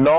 9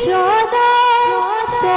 1400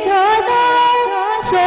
1400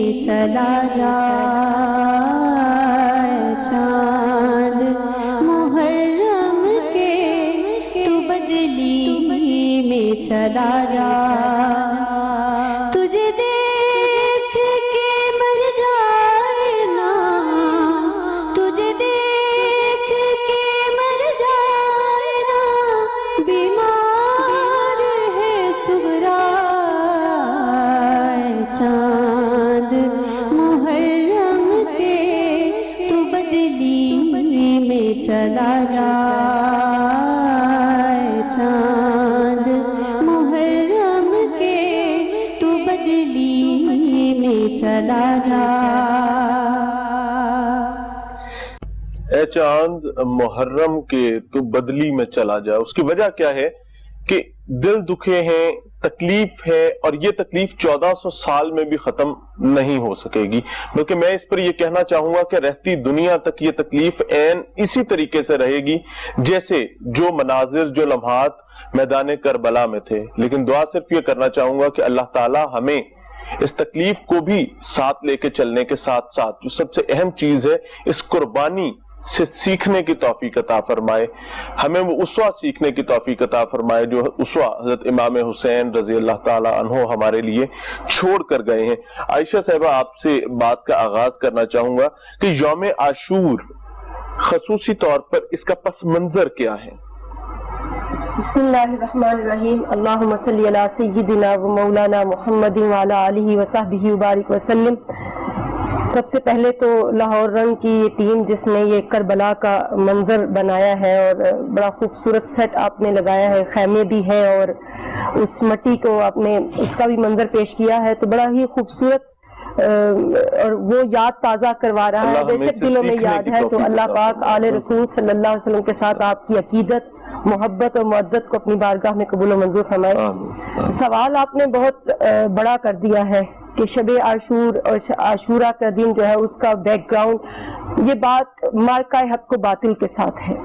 میں چلا جائے چاند محرم کے تو بدلی میں چلا جا تجھے دیکھ کے مر جائے نا تجھے دیکھ کے مر جائے نا بیمار ہے سغرا چاند محرم کے تو بدلی میں چلا جائے چاند محرم کے تو بدلی میں چلا جا اے چاند محرم کے تو بدلی میں چلا جا. اس کی وجہ کیا ہے کہ دل دکھے ہیں, تکلیف ہے, اور یہ تکلیف 1400 سال میں بھی ختم نہیں ہو سکے گی, بلکہ میں اس پر یہ کہنا چاہوں گا کہ رہتی دنیا تک یہ تکلیف عین اسی طریقے سے رہے گی جیسے جو مناظر, جو لمحات میدان کربلا میں تھے. لیکن دعا صرف یہ کرنا چاہوں گا کہ اللہ تعالی ہمیں اس تکلیف کو بھی ساتھ لے کے چلنے کے ساتھ ساتھ جو سب سے اہم چیز ہے اس قربانی سے سیکھنے کی توفیق عطا فرمائے. ہمیں وہ اسوہ سیکھنے کی توفیق عطا فرمائے جو اسوہ حضرت امام حسین رضی اللہ تعالی عنہ ہمارے لیے چھوڑ کر گئے ہیں. عائشہ صاحبہ, آپ سے بات کا آغاز کرنا چاہوں گا کہ یوم عاشور خصوصی طور پر اس کا پس منظر کیا ہے؟ بسم اللہ الرحمن الرحیم. اللہم صلی علی سیدنا و مولانا محمد وعلی آلہ وصحبہ وبارک وسلم. سب سے پہلے تو لاہور رنگ کی یہ ٹیم جس نے یہ کربلا کا منظر بنایا ہے اور بڑا خوبصورت سیٹ آپ نے لگایا ہے, خیمے بھی ہیں اور اس مٹی کو آپ نے اس کا بھی منظر پیش کیا ہے, تو بڑا ہی خوبصورت اور وہ یاد تازہ کروا رہا ہے. بے شک دلوں میں یاد ہے, تو اللہ پاک آل رسول صلی اللہ علیہ وسلم کے ساتھ آپ کی عقیدت, محبت اور مودت کو اپنی بارگاہ میں قبول و منظور فرمائے. سوال آپ نے بہت بڑا کر دیا ہے کہ شب عاشور اور عاشورہ کا دن جو ہے اس کا بیک گراؤنڈ, یہ بات مارکہ حق کو باطل کے ساتھ ہے.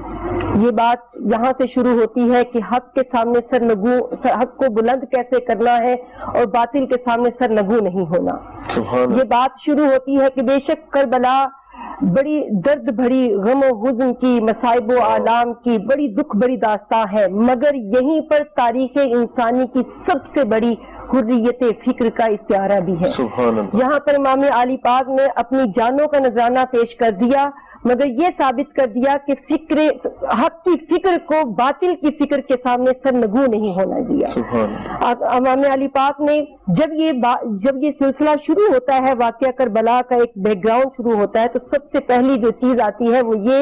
یہ بات یہاں سے شروع ہوتی ہے کہ حق کے سامنے حق کو بلند کیسے کرنا ہے اور باطل کے سامنے سرنگو نہیں ہونا. یہ بات شروع ہوتی ہے کہ بے شک کربلا بڑی درد بھری, غم و حزن کی, مصائب و آلام کی بڑی دکھ بڑی داستان ہے, مگر یہیں پر تاریخ انسانی کی سب سے بڑی حریت فکر کا استعارہ بھی ہے. یہاں پر امام علی پاک نے اپنی جانوں کا نذرانہ پیش کر دیا, مگر یہ ثابت کر دیا کہ حق کی فکر کو باطل کی فکر کے سامنے سرنگو نہیں ہونا دیا. امام علی پاک نے جب یہ سلسلہ شروع ہوتا ہے, واقعہ کربلا کا ایک بیک گراؤنڈ شروع ہوتا ہے, تو سب سے پہلی جو چیز آتی ہے وہ یہ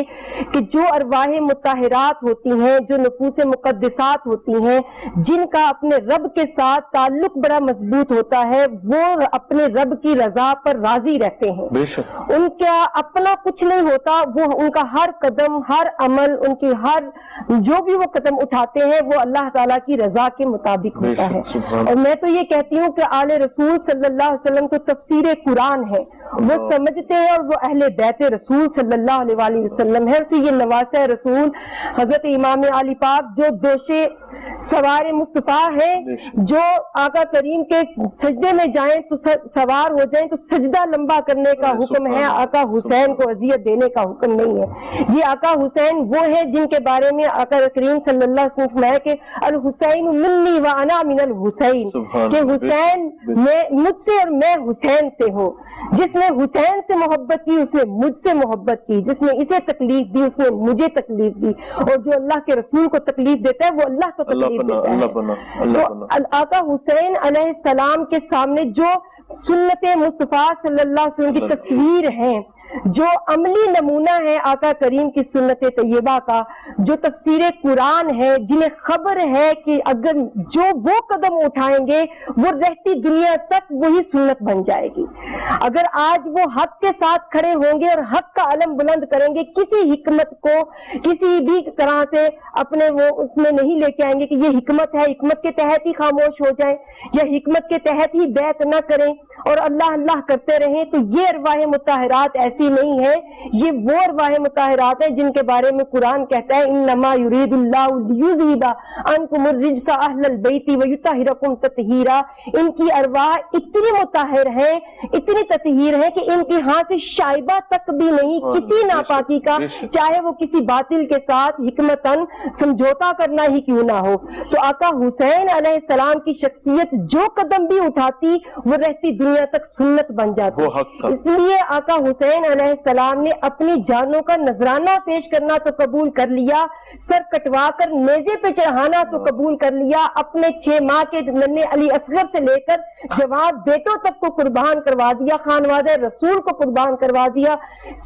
کہ جو ارواح مطہرات ہوتی ہیں, جو نفوس مقدسات ہوتی ہیں, جن کا اپنے رب کے ساتھ تعلق بڑا مضبوط ہوتا ہے, وہ اپنے رب کی رضا پر راضی رہتے ہیں. ان کا اپنا کچھ نہیں ہوتا, وہ ان کا ہر قدم, ہر عمل, ان کی ہر جو بھی وہ قدم اٹھاتے ہیں وہ اللہ تعالیٰ کی رضا کے مطابق ہوتا ہے. اور میں تو یہ کہتی ہوں کہ آل رسول صلی اللہ علیہ وسلم تو تفسیر قرآن ہے, وہ سمجھتے ہیں, اور وہ اہل بیت رسول صلی اللہ علیہ وسلم ہے, کہ یہ نواسہ رسول حضرت امام علی پاک جو دوشے سوار مصطفیٰ ہیں, جو آقا کریم کے سجدے میں جائیں تو سوار ہو جائیں تو سجدہ لمبا کرنے کا حکم ہے, آقا حسین کو اذیت دینے کا حکم نہیں ہے. یہ آقا حسین وہ ہیں جن کے بارے میں آقا کریم صلی اللہ علیہ وسلم فرمایا کہ الحسین منی وانا من الحسین, کہ حسین مجھ سے اور میں حسین سے ہوں. جس نے حسین سے محبت کی اس نے مجھ سے محبت کی, جس نے اسے تکلیف دی اس نے مجھے تکلیف دی, اور جو اللہ کے رسول کو تکلیف دیتا ہے وہ اللہ کو تکلیف دیتا ہے. تو آقا حسین علیہ السلام کے سامنے جو سنت مصطفیٰ صلی اللہ علیہ وسلم کی تصویر ہے, جو عملی نمونہ ہے آقا کریم کی سنت طیبہ کا, جو تفسیر قرآن ہے, جنہیں خبر ہے کہ اگر جو وہ قدم اٹھائیں گے وہ رہتی دنیا تک وہی سنت بن جائے گی. اگر آج وہ حق کے ساتھ کھڑے ہو ہوں گے اور حق کا علم بلند کریں گے. کسی حکمت کو کسی بھی طرح سے اپنے وہ اس میں نہیں لے کے آئیں گے کہ یہ حکمت ہے, حکمت کے تحت ہی خاموش ہو جائیں یا حکمت کے تحت ہی بیعت نہ کریں اور اللہ اللہ کرتے رہیں. تو یہ ارواح مطہرات ایسی نہیں ہے, یہ وہ ارواح مطہرات ہیں جن کے بارے میں قرآن کہتا ہے انما یرید اللہ لیذھب عنکم الرجس اہل البیت ویطہرکم تطہیرا. ان کی ارواح اتنی مطہر ہیں, اتنی تطہیر ہیں کہ ان کے ہاں سے شائبہ تک بھی نہیں کسی ناپاکی کا, چاہے وہ کسی باطل کے ساتھ حکمتاً سمجھوتا کرنا ہی کیوں نہ ہو. تو آقا حسین علیہ السلام کی شخصیت جو قدم بھی اٹھاتی وہ رہتی دنیا تک سنت بن جاتی. اس لیے آقا حسین علیہ السلام نے اپنی جانوں کا نذرانہ پیش کرنا تو قبول کر لیا, سر کٹوا کر نیزے پہ چڑھانا تو قبول کر لیا, اپنے 6 ماہ کے ننھے علی اصغر سے لے کر جوان بیٹوں تک کو قربان کروا دیا, خانوادہ رسول کو قربان کروا دیا.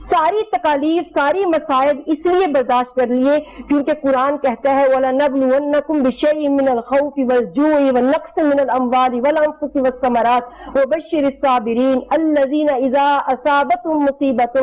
ساری تکالیف ساری مصائب اس لیے برداشت کر لیے کیونکہ قرآن کہتا ہے وَلَنَبْلُوَنَّكُمْ بِشَيْءٍ مِّنَ الْخَوْفِ وَالْجُوعِ وَالنَّقْصِ مِّنَ الْأَمْوَالِ وَالْأَنفُسِ وَالثَّمَرَاتِ وَبَشِّرِ الصَّابِرِينَ الَّذِينَ إِذَا أَصَابَتْهُمْ مُصِيبَةٌ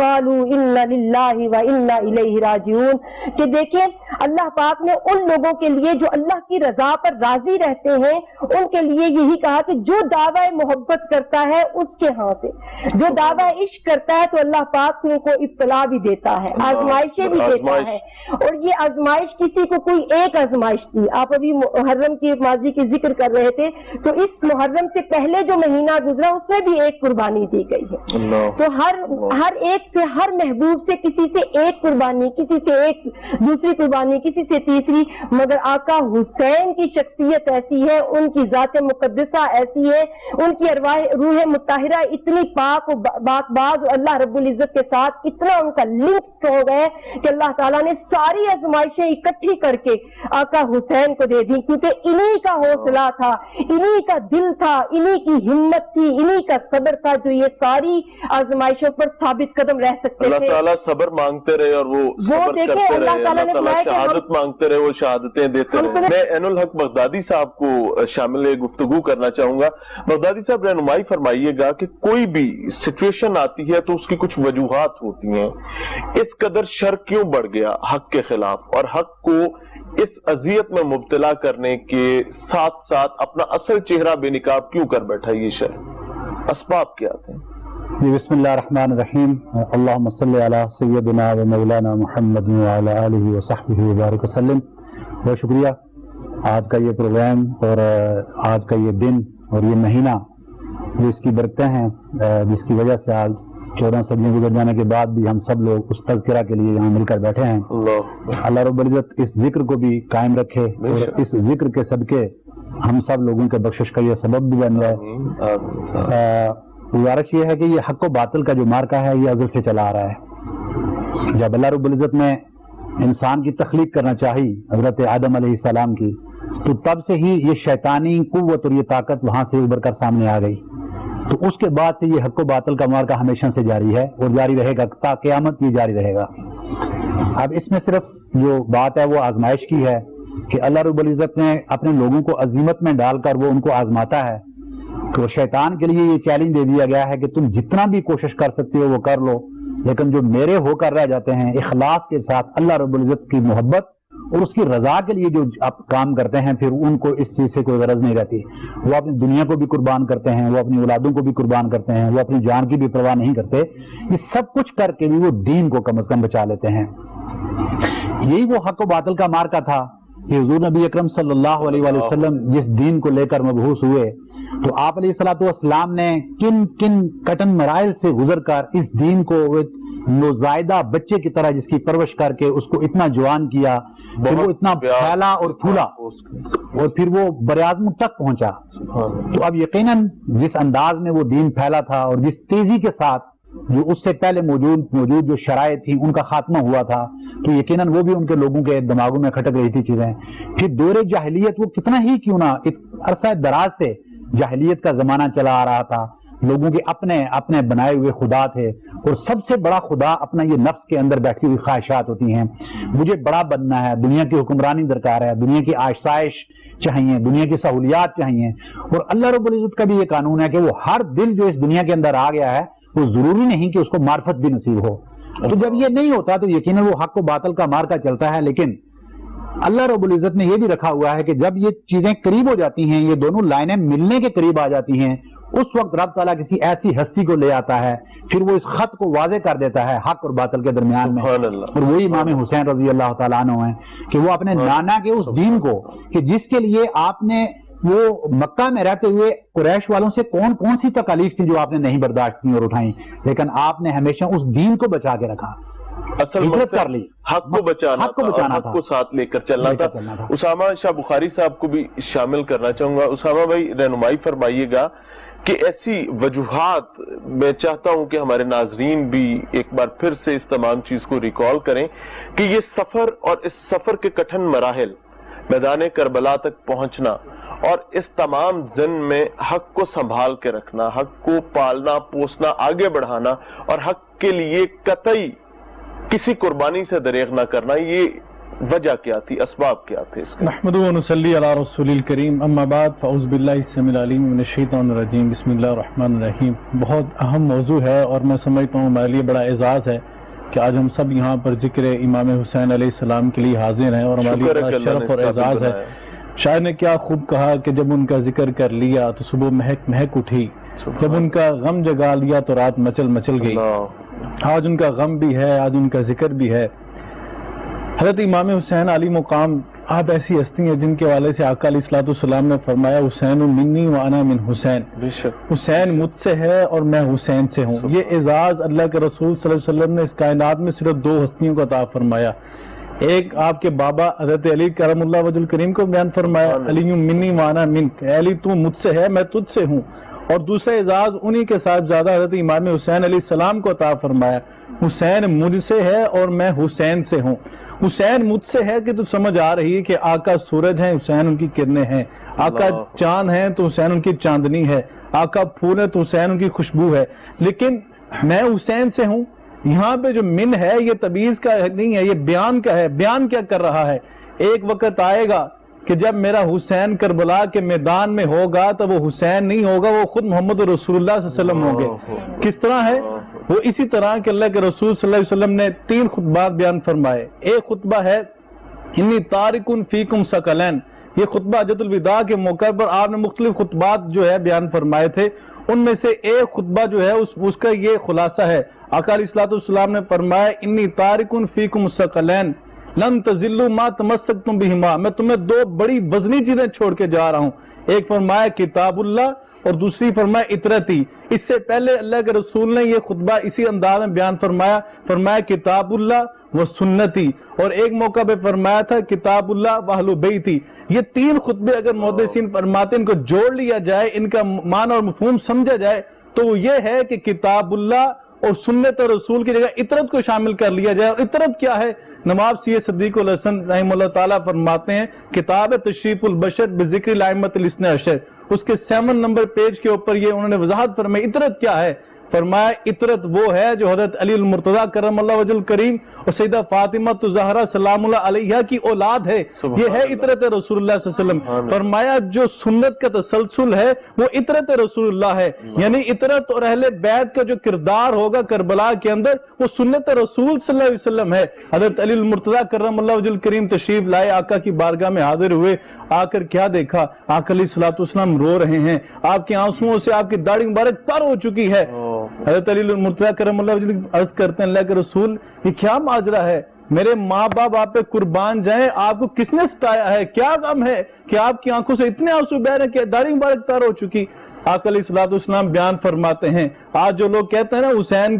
قَالُوا إِنَّ لِلَّهِ وَإِنَّا إِلَيْهِ راجعون. کہ دیکھیں اللہ پاک نے ان لوگوں کے لیے جو اللہ کی رضا پر راضی رہتے ہیں ان کے لیے یہی کہا کہ جو دعوی محبت کرتا ہے اس کے ہاں سے, جو دعوی عشق کرتا ہے تو اللہ پاک ان کو ابتلا بھی دیتا ہے, آزمائشیں بھی دیتا ہے. اور یہ آزمائش کسی کو کوئی ایک آزمائش تھی. آپ ابھی محرم کی ماضی کی ذکر کر رہے تھے تو اس محرم سے پہلے جو مہینہ گزرا اس میں بھی ایک قربانی دی گئی ہے. تو ہر ایک سے, ہر محبوب سے کسی سے ایک قربانی, کسی سے ایک دوسری قربانی, کسی سے تیسری. مگر آقا حسین کی شخصیت ایسی ہے, ان کی ذات مقدسہ ایسی ہے, ان کی ارواح روح مطہرہ اتنی پاک و باز اور اللہ رب العزت کے ساتھ اتنا ان کا لنک سٹرونگ ہے کہ اللہ تعالیٰ نے ساری آزمائشیں اکٹھی کر کے آقا حسین کو دے دی, کیونکہ انہی کا حوصلہ تھا, انہی کا دل تھا, انہی کی ہمت تھی, انہی کا صبر تھا جو یہ ساری آزمائشوں پر ثابت قدم رہ سکتے تھے. اللہ تعالیٰ صبر مانگتے رہے اور وہ صبر کرتے رہے, اللہ تعالیٰ شہادت مانگتے رہے, وہ شہادتیں دیتے رہے. میں عین الحق بغدادی صاحب کو شامل گفتگو کرنا چاہوں گا. بغدادی صاحب رہنمائی فرمائیے گا کہ کوئی بھی سچویشن آتی ہے تو اس کی کچھ وجوہات ہوتی ہیں. اس قدر شر کیوں بڑھ گیا حق کے خلاف اور حق کو اس اذیت میں مبتلا کرنے کے ساتھ ساتھ اپنا اصل چہرہ بے نقاب کیوں کر بیٹھا یہ شر, اسباب کیا تھے؟ جی بسم اللہ الرحمن الرحیم. اللہم صلی علی سیدنا و مولانا محمد وعلی آلہ وصحبہ وبارک وسلم. بہت شکریہ. آج کا یہ پروگرام اور آج کا یہ دن اور یہ مہینہ جو اس کی برکتیں ہیں, جس کی وجہ سے آج 14 صدیوں گزر جانے کے بعد بھی ہم سب لوگ اس تذکرہ کے لیے یہاں مل کر بیٹھے ہیں. اللہ رب العزت اس ذکر کو بھی قائم رکھے اور اس ذکر کے صدقے ہم سب لوگوں کے بخشش کا یہ سبب بھی بن جائے. گزارش یہ ہے کہ یہ حق و باطل کا جو مارکا ہے یہ ازل سے چلا آ رہا ہے. جب اللہ رب العزت نے انسان کی تخلیق کرنا چاہی حضرت آدم علیہ السلام کی, تو تب سے ہی یہ شیطانی قوت اور یہ طاقت وہاں سے ابھر کر سامنے آ گئی. تو اس کے بعد سے یہ حق و باطل کا مارکا ہمیشہ سے جاری ہے اور جاری رہے گا تا قیامت یہ جاری رہے گا. اب اس میں صرف جو بات ہے وہ آزمائش کی ہے کہ اللہ رب العزت نے اپنے لوگوں کو عظیمت میں ڈال کر وہ ان کو آزماتا ہے. تو شیطان کے لیے یہ چیلنج دے دیا گیا ہے کہ تم جتنا بھی کوشش کر سکتے ہو وہ کر لو, لیکن جو میرے ہو کر رہ جاتے ہیں اخلاص کے ساتھ اللہ رب العزت کی محبت اور اس کی رضا کے لیے جو آپ کام کرتے ہیں, پھر ان کو اس چیز سے کوئی غرض نہیں رہتی. وہ اپنی دنیا کو بھی قربان کرتے ہیں, وہ اپنی اولادوں کو بھی قربان کرتے ہیں, وہ اپنی جان کی بھی پرواہ نہیں کرتے. یہ سب کچھ کر کے بھی وہ دین کو کم از کم بچا لیتے ہیں. یہی وہ حق و باطل کا مارکا تھا کہ حضور نبی اکرم صلی اللہ علیہ وآلہ وسلم جس دین کو لے کر مبعوث ہوئے تو آپ علیہ السلام نے کن کن کٹن مراحل سے گزر کر اس دین کو نوزائیدہ بچے کی طرح جس کی پرورش کر کے اس کو اتنا جوان کیا کہ وہ اتنا پھیلا اور پھولا اور پھر وہ براعظم تک پہنچا. تو اب یقیناً جس انداز میں وہ دین پھیلا تھا اور جس تیزی کے ساتھ جو اس سے پہلے موجود جو شرائط تھیں ان کا خاتمہ ہوا تھا, تو یقیناً وہ بھی ان کے لوگوں کے دماغوں میں کھٹک رہی تھی چیزیں. پھر دور جاہلیت وہ کتنا ہی کیوں نہ عرصہ دراز سے جاہلیت کا زمانہ چلا آ رہا تھا, لوگوں کے اپنے بنائے ہوئے خدا تھے، اور سب سے بڑا خدا اپنا یہ نفس کے اندر بیٹھی ہوئی خواہشات ہوتی ہیں. مجھے بڑا بننا ہے، دنیا کی حکمرانی درکار ہے، دنیا کی آسائش چاہیے، دنیا کی سہولیات چاہیے. اور اللہ رب العزت کا بھی یہ قانون ہے کہ وہ ہر دل جو اس دنیا کے اندر آ گیا ہے وہ ضروری نہیں کہ اس کو معرفت بھی نصیب ہو. تو جب یہ نہیں ہوتا تو یقیناً وہ حق و باطل کا مارکا چلتا ہے. لیکن اللہ رب العزت نے یہ بھی رکھا ہوا ہے کہ جب یہ چیزیں قریب ہو جاتی ہیں، یہ دونوں لائنیں ملنے کے قریب آ جاتی ہیں، اس وقت رب تعالیٰ کسی ایسی ہستی کو لے آتا ہے، پھر وہ اس خط کو واضح کر دیتا ہے حق اور باطل کے درمیان میں. اور وہی امام حسین رضی اللہ تعالیٰ عنہ ہیں کہ وہ اپنے نانا کے اس دین کو، کہ جس کے لیے آپ نے وہ مکہ میں رہتے ہوئے قریش والوں سے کون کون سی تکالیف تھی جو آپ نے نہیں برداشت کی اور اٹھائیں، لیکن آپ نے ہمیشہ اس دین کو بچا کے رکھا. اصل مقصد حق کو بچانا تھا، حق کو ساتھ لے کر چلنا تھا. اسامہ شاہ بخاری صاحب کو بھی شامل کرنا چاہوں گا. اسامہ بھائی رہنمائی فرمائیے گا کہ ایسی وجوہات، میں چاہتا ہوں کہ ہمارے ناظرین بھی ایک بار پھر سے اس تمام چیز کو ریکال کریں کہ یہ سفر اور اس سفر کے کٹھن مراحل، میدان کربلا تک پہنچنا اور اس تمام ضمن میں حق کو سنبھال کے رکھنا، حق کو پالنا پوسنا، آگے بڑھانا اور حق کے لیے قطعی کسی قربانی سے دریغ نہ کرنا، یہ وجہ کیا تھی، اسباب کیا تھے اس کے؟ نحمد و نصلی علی رسول الکریم، اما بعد فاعوذ باللہ السمیع العلیم من الشیطان الرجیم، بسم اللہ الرحمن الرحیم. بہت اہم موضوع ہے اور میں سمجھتا ہوں ہمارے لیے بڑا اعزاز ہے کہ آج ہم سب یہاں پر ذکر امام حسین علیہ السلام کے لیے حاضر ہیں، اور ہمارے لیے بڑا شرف اور اعزاز ہے. شاعر نے کیا خوب کہا کہ جب ان کا ذکر کر لیا تو صبح مہک مہک اٹھی، جب ان کا غم جگا لیا تو رات مچل مچل گئی. آج ان کا غم بھی ہے، آج ان کا ذکر بھی ہے. حضرت امام حسین علی مقام، آپ ایسی ہستی ہیں جن کے والے سے آقا علیہ السلام نے فرمایا حسین منی وانا من حسین، حسین مجھ سے ہے اور میں حسین سے ہوں. یہ اعزاز اللہ کے رسول صلی اللہ علیہ وسلم نے اس کائنات میں صرف دو ہستیوں کو عطا فرمایا. ایک آپ کے بابا حضرت علی کرم اللہ وجہ الکریم کو بیان فرمایا، علی منی وانا منک، علی تو مجھ سے ہے میں تجھ سے ہوں. اور دوسرا اعزاز انہی کے صاحبزادہ حضرت امام حسین علیہ السلام کو عطا فرمایا، حسین مجھ سے ہے اور میں حسین سے ہوں. حسین مجھ سے ہے کہ تو سمجھ آ رہی ہے کہ آقا سورج ہیں، حسین ان کی کرنیں ہیں. آقا چاند ہیں تو حسین ان کی چاندنی ہے. آقا پھول ہے تو حسین ان کی خوشبو ہے. لیکن میں حسین سے ہوں. یہاں پہ جو من ہے یہ تبعیض کا نہیں ہے، یہ بیان کا ہے. بیان کیا کر رہا ہے؟ ایک وقت آئے گا کہ جب میرا حسین کربلا کے میدان میں ہوگا تو وہ حسین نہیں ہوگا، وہ خود محمد رسول اللہ صلی اللہ علیہ وسلم ہوں گے. کس طرح ہے وہ؟ اسی طرح کہ اللہ کے رسول صلی اللہ علیہ وسلم نے 3 خطبات بیان فرمائے. ایک خطبہ ہے انی تارکن فیکم ثقلین. یہ خطبہ حجۃ الوداع کے موقع پر آپ نے مختلف خطبات جو ہے بیان فرمائے تھے. ان میں سے ایک خطبہ جو ہے اس کا یہ خلاصہ ہے. آقا علیہ السلام نے فرمایا انی تارکن فیکم ثقلین لن تزلوا ما تمسکتم بہما. میں تمہیں 2 بڑی وزنی چیزیں چھوڑ کے جا رہا ہوں. ایک فرمایا کتاب اللہ اور دوسری فرمایا اطرتی. اس سے پہلے اللہ کے رسول نے یہ خطبہ اسی انداز میں بیان فرمایا کتاب اللہ و سنتی، اور ایک موقع پہ فرمایا تھا کتاب اللہ و اہل بیتی. یہ 3 خطبے اگر محدثین فرماتے ہیں ان کو جوڑ لیا جائے، ان کا معنی اور مفہوم سمجھا جائے تو وہ یہ ہے کہ کتاب اللہ اور سنت رسول کی جگہ اطرت کو شامل کر لیا جائے. اور اطرت کیا ہے؟ نواب سید صدیق الحسن رحمہ اللہ تعالیٰ فرماتے ہیں کتاب تشریف البشر بذکر الائمۃ الاثنی عشر، اس کے 7 نمبر پیج کے اوپر یہ انہوں نے وضاحت فرمائی اطرت کیا ہے. فرمایا اطرت وہ ہے جو حضرت علی المرتضیٰ کرم اللہ وجہ الکریم اور سیدہ فاطمہ الزہرا سلام اللہ علیہا کی اولاد ہے. یہ ہے اطرت رسول اللہ صلی اللہ علیہ وسلم. فرمایا جو سنت کا تسلسل ہے وہ اطرت رسول اللہ ہے. یعنی اطرت اور اہل بیت کا جو کردار ہوگا کربلا کے اندر وہ سنت رسول صلی اللہ علیہ وسلم ہے. حضرت علی المرتضیٰ کرم اللہ وجہ الکریم تشریف لائے، آقا کی بارگاہ میں حاضر ہوئے. آ کر کیا دیکھا؟ آقا علیہ السلام رو رہے ہیں. آپ کے آنسوؤں سے آپ کی داڑھی مبارک تر ہو چکی ہے. حضرت علی المرتضیٰ کرم اللہ وجہ عرض کرتے ہیں اللہ کے رسول یہ کیا ماجرا ہے؟ میرے ماں باپ آپ پہ قربان جائیں، آپ کو کس نے ستایا ہے؟ کیا غم ہے کہ آپ کی آنکھوں سے اتنے آنسو بہ رہے ہیں کہ داڑھی مبارک تر ہو چکی؟ آقا علیہ السلام بیان فرماتے ہیں آج جو لوگ کہتے ہیں نا حسین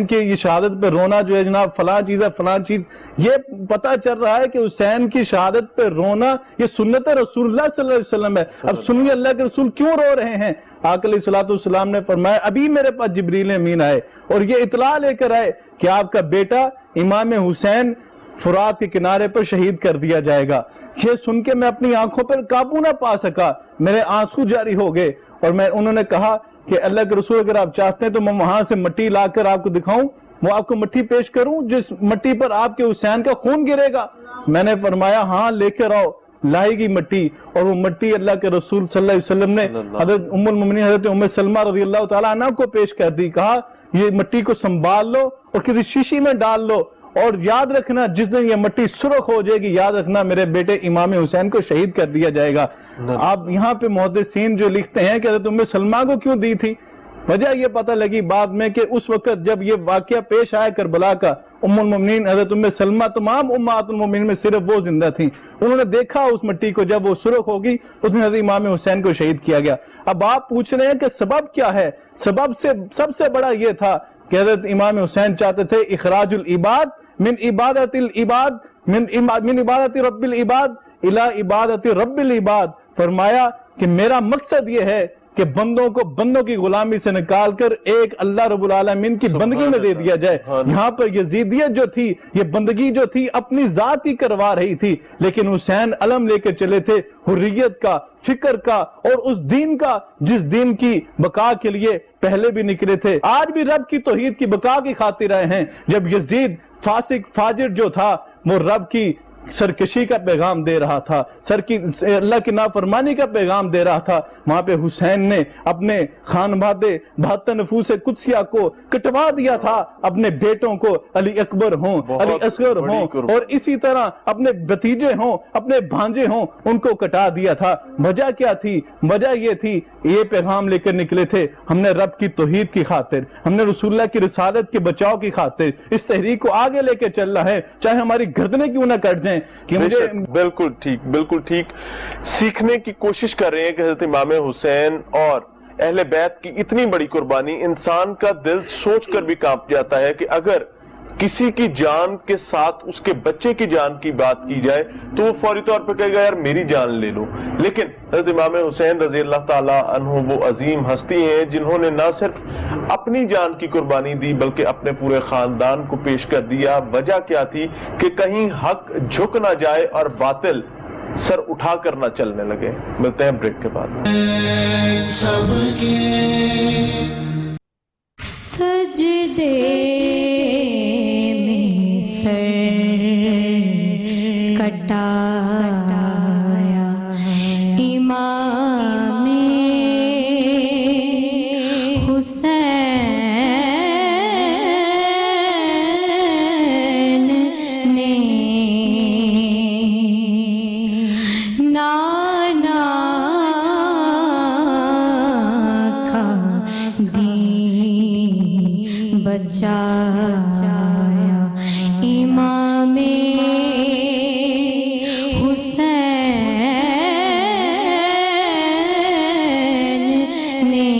کی یہ شہادت پہ رونا جو ہے جناب فلاں چیز ہے فلاں چیز، یہ پتہ چل رہا ہے کہ حسین کی شہادت پہ رونا یہ سنت رسول اللہ صلی اللہ علیہ وسلم ہے. اب سنیے اللہ کے رسول کیوں رو رہے ہیں. آقا علیہ السلام نے فرمایا ابھی میرے پاس جبریل امین آئے اور یہ اطلاع لے کر آئے کہ آپ کا بیٹا امام حسین فرات کے کنارے پر شہید کر دیا جائے گا. یہ سن کے میں اپنی آنکھوں پر قابو نہ پا سکا، میرے آنسو جاری ہو گئے اور انہوں نے کہا کہ اللہ کے رسول اگر آپ چاہتے ہیں تو میں وہاں سے مٹی لا کر آپ کو دکھاؤں, وہ آپ کو مٹی پیش کروں جس مٹی پر آپ کے حسین کا خون گرے گا؟ میں نے فرمایا ہاں لے کر آؤ. لائی گی مٹی, اور وہ مٹی اللہ کے رسول صلی اللہ علیہ وسلم نے حضرت ام المؤمنین حضرت ام سلمہ رضی اللہ تعالیٰ عنہ کو پیش کر دی. کہا یہ مٹی کو سنبھال لو اور کسی شیشی میں ڈال لو, اور یاد رکھنا جس دن یہ مٹی سرخ ہو جائے گی, یاد رکھنا میرے بیٹے امام حسین کو شہید کر دیا جائے گا. آپ یہاں پہ محدثین جو لکھتے ہیں کہ حضرت ام سلمہ کو کیوں دی تھی, وجہ یہ پتہ لگی بعد میں کہ اس وقت جب یہ واقعہ پیش آیا کربلا کا, ام المؤمنین حضرت ام سلمہ تمام امہات المؤمنین میں صرف وہ زندہ تھیں. انہوں نے دیکھا اس مٹی کو, جب وہ سرخ ہوگی اس میں حضرت امام حسین کو شہید کیا گیا. اب آپ پوچھ رہے ہیں کہ سبب کیا ہے؟ سبب سب سے بڑا یہ تھا کہ حضرت امام حسین چاہتے تھے اخراج العباد من عبادت العباد من عبادت رب العباد الى عبادت رب العباد. فرمایا کہ میرا مقصد یہ ہے کہ بندوں کو بندوں کی غلامی سے نکال کر ایک اللہ رب العالمین کی بندگی میں دے دیا جائے. یہاں پر یزیدیت جو تھی, یہ بندگی جو تھی اپنی ذات کی کروا رہی تھی, لیکن حسین علم لے کے چلے تھے حریت کا, فکر کا, اور اس دین کا جس دین کی بقا کے لیے پہلے بھی نکلے تھے. آج بھی رب کی توحید کی بقا کی خاطر رہے ہیں. جب یزید فاسق فاجر جو تھا وہ رب کی سرکشی کا پیغام دے رہا تھا, اللہ کی نافرمانی کا پیغام دے رہا تھا, وہاں پہ حسین نے اپنے خانوادے 72 نفوس قدسیہ کو کٹوا دیا تھا, اپنے بیٹوں کو علی اکبر ہوں, علی اصغر ہوں, اور اسی طرح اپنے بھتیجے ہوں, اپنے بھانجے ہوں, ان کو کٹا دیا تھا. وجہ کیا تھی؟ وجہ یہ تھی, یہ پیغام لے کر نکلے تھے ہم نے رب کی توحید کی خاطر, ہم نے رسول اللہ کی رسالت کے بچاؤ کی خاطر اس تحریک کو آگے لے کے چلنا ہے, چاہے ہماری گردنیں کیوں نہ کٹ جائیں. کہ مجھے بالکل ٹھیک سیکھنے کی کوشش کر رہے ہیں کہ حضرت امام حسین اور اہل بیت کی اتنی بڑی قربانی, انسان کا دل سوچ کر بھی کانپ جاتا ہے کہ اگر کسی کی جان کے ساتھ اس کے بچے کی جان کی بات کی جائے تو وہ فوری طور پہ کہے گا یار میری جان لے لو. لیکن حضرت امام حسین رضی اللہ تعالی عنہ وہ عظیم ہستی ہیں جنہوں نے نہ صرف اپنی جان کی قربانی دی بلکہ اپنے پورے خاندان کو پیش کر دیا. وجہ کیا تھی کہ کہیں حق جھک نہ جائے اور باطل سر اٹھا کر نہ چلنے لگے. ملتے ہیں بریک کے بعد. سجدے میں سر کٹایا امام حسین نے, نانا کا دین بچایا امام حسین نے,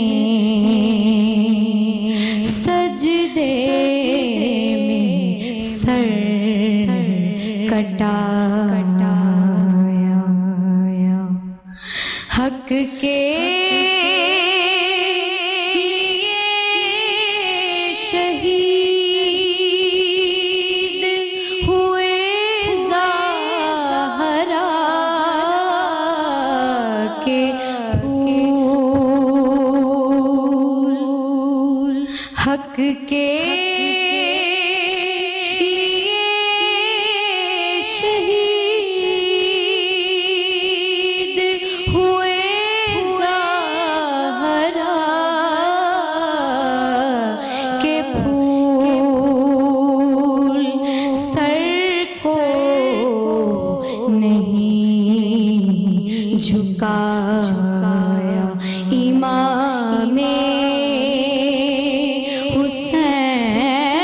سجدے میں سر کٹایا حق کے حق کے لیے شہید ہوئے زہرا کے پھول سر کو نہیں جھکایا امام حسین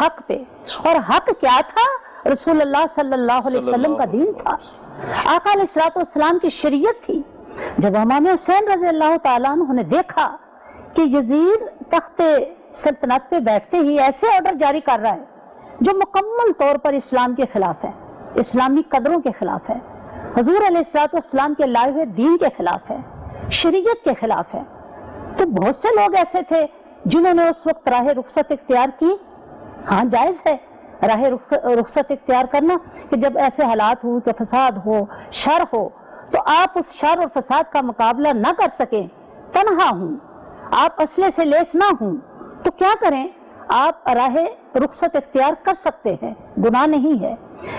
حق پہ، اور حق کیا تھا؟ رسول اللہ صلی اللہ علیہ وسلم کا دین تھا، آقا علیہ السلام کی شریعت تھی۔ جب امام حسین رضی اللہ تعالیٰ عنہ نے دیکھا کہ یزید تخت سلطنت پہ بیٹھتے ہی ایسے آرڈر جاری کر رہا ہے جو مکمل طور پر اسلام کے خلاف ہے، اسلامی قدروں کے خلاف ہے، حضور علیہ السلام کے لائے ہوئے دین کے خلاف ہے، شریعت کے خلاف ہے، تو بہت سے لوگ ایسے تھے جنہوں نے اس وقت راہ رخصت اختیار کی۔ ہاں جائز ہے راہ رخصت اختیار کرنا کہ جب ایسے حالات ہو کہ فساد ہو، شر ہو، تو آپ اس شر اور فساد کا مقابلہ نہ کر سکیں، تنہا ہوں، آپ اسلحے سے لیس نہ ہوں، تو کیا کریں؟ آپ راہ رخصت اختیار کر سکتے ہیں، گناہ نہیں ہے۔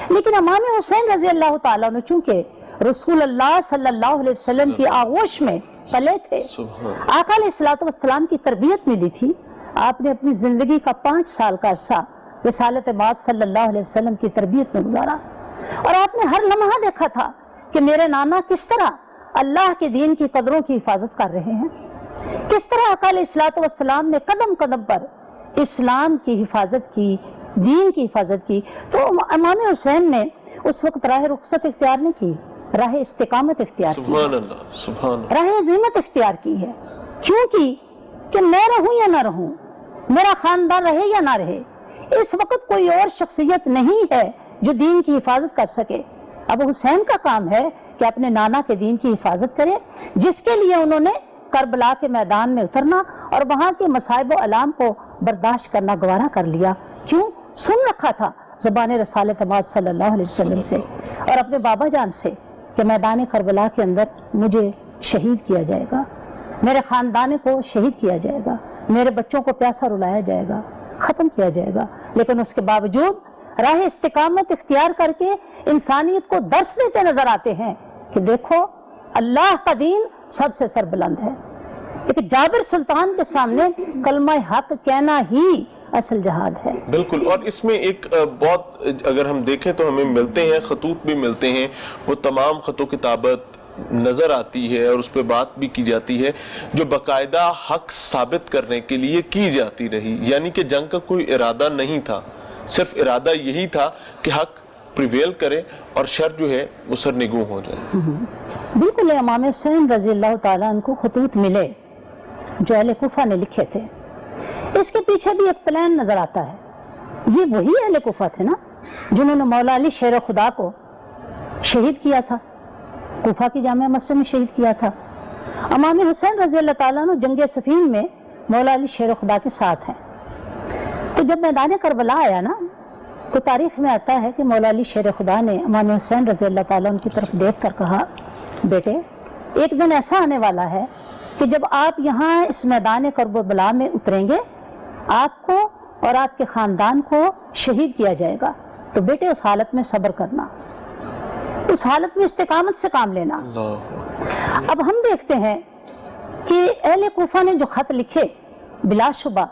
لیکن امام حسین رضی اللہ تعالیٰ عنہ چونکہ رسول اللہ صلی اللہ علیہ وسلم کی آغوش میں پلے تھے، آقا علیہ السلام کی تربیت ملی تھی، آپ نے اپنی زندگی کا 5 سال کا عرصہ رسالت مآب صلی اللہ علیہ وسلم کی تربیت میں گزارا، اور آپ نے ہر لمحہ دیکھا تھا کہ میرے نانا کس طرح اللہ کے دین کی قدروں کی حفاظت کر رہے ہیں، کس طرح آقا علیہ السلام نے قدم قدم پر اسلام کی حفاظت کی، دین کی حفاظت کی۔ تو امام حسین نے اس وقت راہ رخصت اختیار نہیں کی، راہ استقامت اختیار کی، سبحان اللہ، سبحان اللہ، راہ عظیمت اختیار کی ہے۔ کیوں کی؟ کہ میں رہوں یا نہ رہوں، میرا خاندان رہے یا نہ رہے، اس وقت کوئی اور شخصیت نہیں ہے جو دین کی حفاظت کر سکے۔ اب حسین کا کام ہے کہ اپنے نانا کے دین کی حفاظت کرے، جس کے لیے انہوں نے کربلا کے میدان میں اترنا اور وہاں کے مصائب و الام کو برداشت کرنا گوارا کر لیا۔ کیوں؟ سن رکھا تھا زبان رسالت مآب صلی اللہ علیہ وسلم سے اور اپنے بابا جان سے کہ میدان کربلا کے اندر مجھے شہید کیا جائے گا، میرے خاندان کو شہید کیا جائے گا، میرے بچوں کو پیاسا رلایا جائے گا، ختم کیا جائے گا۔ لیکن اس کے باوجود راہ استقامت اختیار کر کے انسانیت کو درس دیتے نظر آتے ہیں کہ دیکھو اللہ کا دین سب سے سربلند ہے۔ ایک جابر سلطان کے سامنے کلمہ حق کہنا ہی اصل جہاد ہے۔ بالکل، اور اس میں ایک بہت اگر ہم دیکھیں تو ہمیں ملتے ہیں، خطوط بھی ملتے ہیں، وہ تمام خط و کتابت نظر آتی ہے اور اس پہ بات بھی کی جاتی ہے جو باقاعدہ حق ثابت کرنے کے لیے کی جاتی رہی، یعنی کہ جنگ کا کوئی ارادہ نہیں تھا، صرف ارادہ یہی تھا کہ حق پریویل کرے اور شر جو ہے وہ سرنگوں ہو جائے۔ بالکل امام حسین رضی اللہ تعالیٰ عنہ کو خطوط ملے جو اہل کوفہ نے لکھے تھے، اس کے پیچھے بھی ایک پلان نظر آتا ہے۔ یہ وہی اہل کوفہ تھے نا جنہوں نے مولا علی شیر خدا کو شہید کیا تھا، کوفہ کی جامع مسجد میں شہید کیا تھا۔ امام حسین رضی اللہ تعالیٰ عنہ جنگ صفین میں مولا علی شیر خدا کے ساتھ ہیں۔ تو جب میدان کربلا آیا نا تو تاریخ میں آتا ہے کہ مولا علی شیر خدا نے امام حسین رضی اللہ تعالیٰ عنہ کی طرف دیکھ کر کہا، بیٹے ایک دن ایسا آنے والا ہے کہ جب آپ یہاں اس میدان کربلا میں اتریں گے آپ کو اور آپ کے خاندان کو شہید کیا جائے گا، تو بیٹے اس حالت میں صبر کرنا، اس حالت میں استقامت سے کام لینا۔ اب ہم دیکھتے ہیں کہ اہل کوفہ نے جو خط لکھے بلا شبہ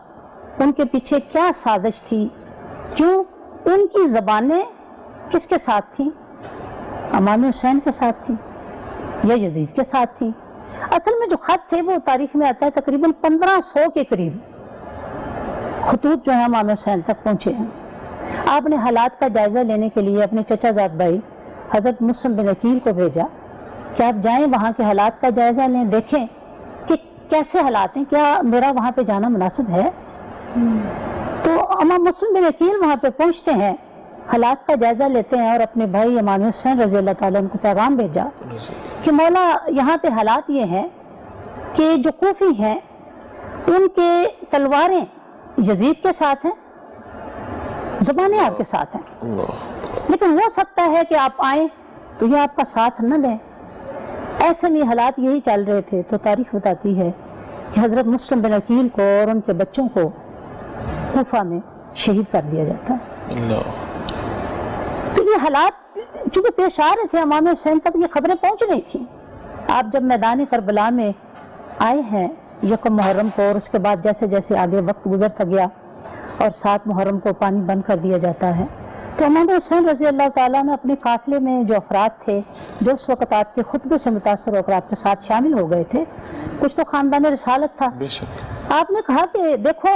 ان کے پیچھے کیا سازش تھی، کیوں ان کی زبانیں کس کے ساتھ تھیں؟ امام حسین کے ساتھ تھیں یا یزید کے ساتھ تھیں؟ اصل میں جو خط تھے وہ تاریخ میں آتا ہے تقریباً 1500 کے قریب خطوط جو ہیں امام حسین تک پہنچے ہیں۔ آپ نے حالات کا جائزہ لینے کے لیے اپنے چچا زاد بھائی حضرت مسلم بن عقیل کو بھیجا کہ آپ جائیں وہاں کے حالات کا جائزہ لیں، دیکھیں کہ کیسے حالات ہیں، کیا میرا وہاں پہ جانا مناسب ہے۔ تو امام مسلم بن عقیل وہاں پہ پہنچتے ہیں، حالات کا جائزہ لیتے ہیں اور اپنے بھائی امام حسین رضی اللہ تعالیٰ عنہ کو پیغام بھیجا کہ مولا یہاں پہ حالات یہ ہیں کہ جو کوفی ہیں ان کے تلواریں یزید کے ساتھ ہیں، زبانیں آپ کے ساتھ ہیں، لیکن ہو سکتا ہے کہ آپ آئیں تو یہ آپ کا ساتھ نہ لیں۔ ایسے میں حالات یہی چل رہے تھے۔ تو تاریخ بتاتی ہے کہ حضرت مسلم بن عقیل کو اور ان کے بچوں کو کوفہ میں شہید کر دیا جاتا ہے۔ تو یہ حالات چونکہ پیش آ رہے تھے، امام حسین تک یہ خبریں پہنچ رہی تھیں۔ آپ جب میدان کربلا میں آئے ہیں یکم محرم کو، اور اس کے بعد جیسے جیسے آگے وقت گزرتا گیا اور 7 محرم کو پانی بند کر دیا جاتا ہے، تو امام حسین رضی اللہ تعالیٰ نے اپنے قافلے میں جو افراد تھے جو اس وقت آپ کے خطبے سے متاثر ہو کر آپ کے ساتھ شامل ہو گئے تھے، کچھ تو خاندان رسالت تھا، آپ نے کہا کہ دیکھو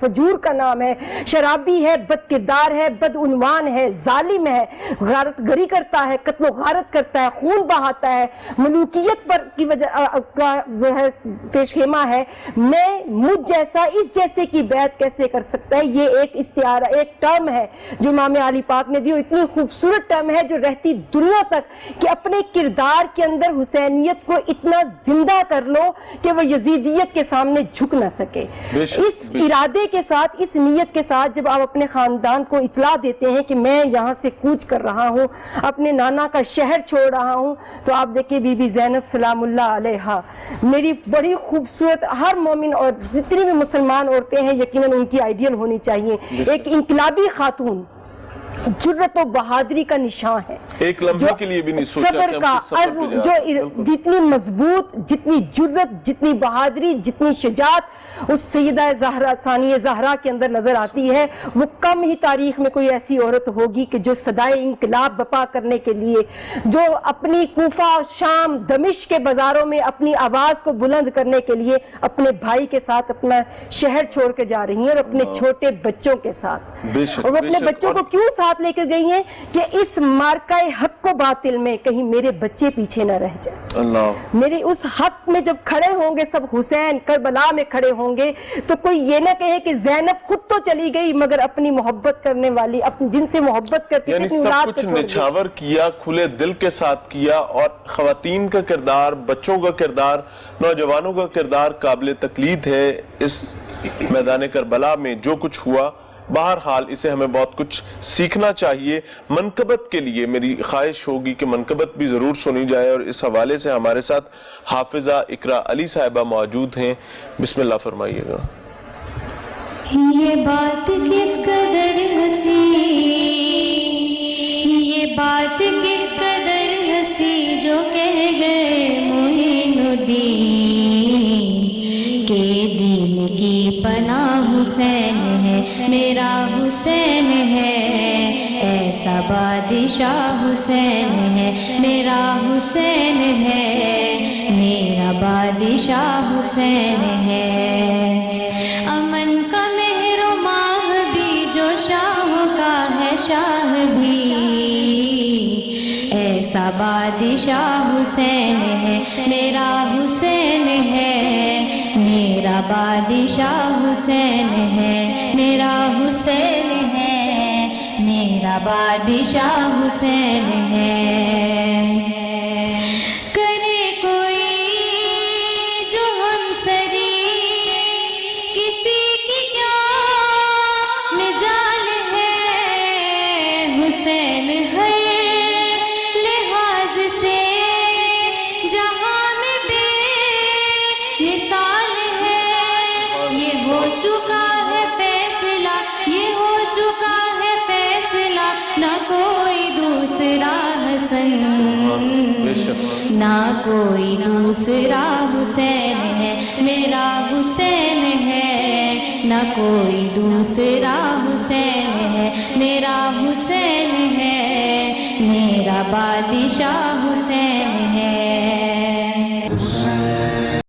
فجور کا نام ہے, شرابی ہے, بد کردار ہے, بدعنوان ہے, ظالم ہے, غارت گری کرتا ہے, قتل و غارت کرتا ہے, خون بہاتا ہے, ملوکیت پر کی وجہ کا وہ ہے پیش خیمہ ہے, میں مجھ جیسا اس جیسے کی بیعت کیسے کر سکتا ہے. یہ ایک استعارہ, ایک ٹرم ہے جو امام علی پاک نے دی, اور اتنی خوبصورت ٹرم ہے جو رہتی دنیا تک کہ اپنے کردار کے اندر حسینیت کو اتنا زندہ کر لو کہ وہ یزیدیت کے سامنے جھک نہ سکے. اس ارادے کے ساتھ, اس نیت کے ساتھ جب آپ اپنے خاندان کو اطلاع دیتے ہیں کہ میں یہاں سے کوچ کر رہا ہوں, اپنے نانا کا شہر چھوڑ رہا ہوں, تو آپ دیکھیں بی بی زینب سلام اللہ علیہا, میری بڑی خوبصورت, ہر مومن اور جتنی بھی مسلمان عورتیں ہیں یقیناً ان کی آئیڈیل ہونی چاہیے, ایک انقلابی خاتون, جرت و بہادری کا نشان ہے, ایک لمحے کے لیے بھی نہیں سوچا صبر کا عزم, جو جتنی مضبوط, جتنی جرت, جتنی بہادری, جتنی شجاعت اس سیدہ زہرا ثانیہ زہرا کے اندر نظر آتی ہے, وہ کم ہی تاریخ میں کوئی ایسی عورت ہوگی کہ جو صدائے انقلاب بپا کرنے کے لیے, جو اپنی کوفہ, شام, دمشق کے بازاروں میں اپنی آواز کو بلند کرنے کے لیے اپنے بھائی کے ساتھ اپنا شہر چھوڑ کے جا رہی ہیں, اور اپنے چھوٹے بچوں کے ساتھ. اور وہ اپنے بچوں کو کیوں ساتھ لے کر گئی ہیں کہ اس مارکہ حق و باطل میں کہیں میرے بچے پیچھے نہ رہ جائیں. اللہ میرے اس حق میں جب کھڑے ہوں گے سب, حسین کربلا میں کھڑے ہوں گے, تو کوئی یہ نہ کہے کہ زینب خود تو چلی گئی مگر اپنی محبت کرنے والی, جن سے محبت کرتی یعنی تھی, سب کچھ نچھاور کیا, کھلے دل کے ساتھ کیا, اور خواتین کا کردار, بچوں کا کردار, نوجوانوں کا کردار قابل تقلید ہے. اس میدان کربلا میں جو کچھ ہوا, بہرحال اسے ہمیں بہت کچھ سیکھنا چاہیے. منقبت کے لیے میری خواہش ہوگی کہ منقبت بھی ضرور سنی جائے, اور اس حوالے سے ہمارے ساتھ حافظہ اقرا علی صاحبہ موجود ہیں. بسم اللہ فرمائیے گا. یہ بات کس قدر ہنسی, یہ بات کس قدر ہنسی جو کہہ گئے معین الدین کہ دین کی پناہ حسین ہے, میرا حسین ہے, ایسا بادشاہ حسین ہے, میرا حسین ہے, میرا بادشاہ حسین ہے. امن کا مہر و ماہ بھی جو شاہ کا ہے شاہ بھی, ایسا بادشاہ حسین ہے, میرا حسین ہے, میرا بادشاہ حسین ہے, میرا حسین ہے, میرا بادشاہ حسین ہے. کرے کوئی جو ہم سری, کسی کی کیا مجال ہے, حسین ہر لحاظ سے جہاں میں بے مثال ہے. یہ ہو چکا ہے فیصلہ, یہ ہو چکا ہے فیصلہ, نہ کوئی دوسرا حسن, نہ کوئی دوسرا حسین ہے, میرا حسین ہے, نہ کوئی دوسرا حسین ہے, میرا حسین ہے, میرا بادشاہ حسین ہے.